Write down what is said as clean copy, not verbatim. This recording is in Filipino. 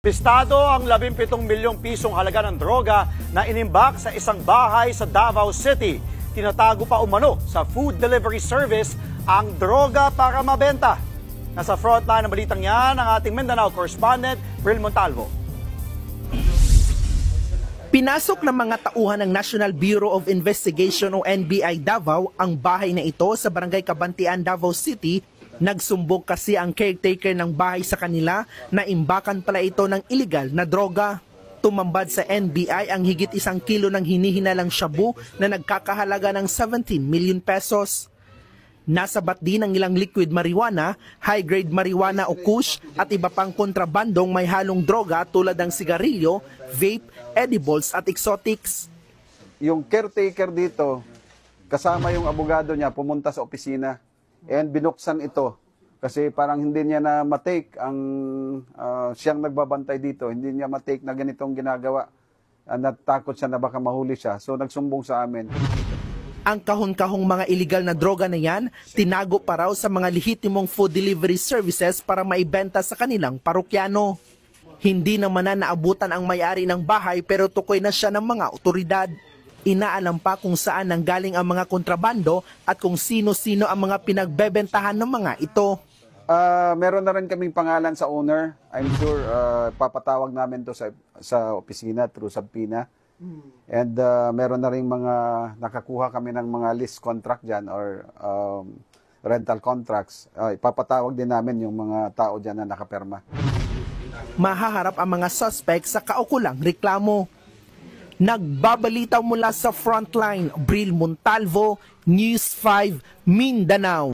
Pistado ang 17 milyong pisong halaga ng droga na inimbak sa isang bahay sa Davao City. Tinatago pa umano sa food delivery service ang droga para mabenta. Nasa frontline ng balitang yan ang ating Mindanao correspondent, Bril Montalvo. Pinasok ng mga tauhan ng National Bureau of Investigation o NBI Davao ang bahay na ito sa Barangay Kabantian, Davao City. Nagsumbong kasi ang caretaker ng bahay sa kanila na imbakan pala ito ng illegal na droga. Tumambad sa NBI ang higit 1 kilo ng hinihinalang shabu na nagkakahalaga ng 17 million pesos. Nasabat din ang ilang liquid marijuana, high-grade marijuana o kush at iba pang kontrabandong may halong droga tulad ng sigarilyo, vape, edibles at exotics. Yung caretaker dito, kasama yung abogado niya, pumunta sa opisina. And binuksan ito kasi parang hindi niya na matake ang siyang nagbabantay dito. Hindi niya matake na ganitong ginagawa. Natakot siya na baka mahuli siya. So nagsumbong sa amin. Ang kahon-kahong mga illegal na droga na yan, tinago pa raw sa mga lehitimong food delivery services para maibenta sa kanilang parokyano. Hindi naman na naabutan ang may-ari ng bahay pero tukoy na siya ng mga otoridad. Inaalam pa kung saan nanggaling ang mga kontrabando at kung sino-sino ang mga pinagbebentahan ng mga ito. Meron na rin kaming pangalan sa owner. I'm sure papatawag namin to sa opisina through Sabpina. And meron na rin mga nakakuha kami ng mga lease contract dyan or rental contracts. Ipapatawag din namin yung mga tao dyan na nakaperma. Mahaharap ang mga suspect sa kaukulang reklamo. Nagbabalita mula sa Frontline, Bril Montalvo, News 5, Mindanao.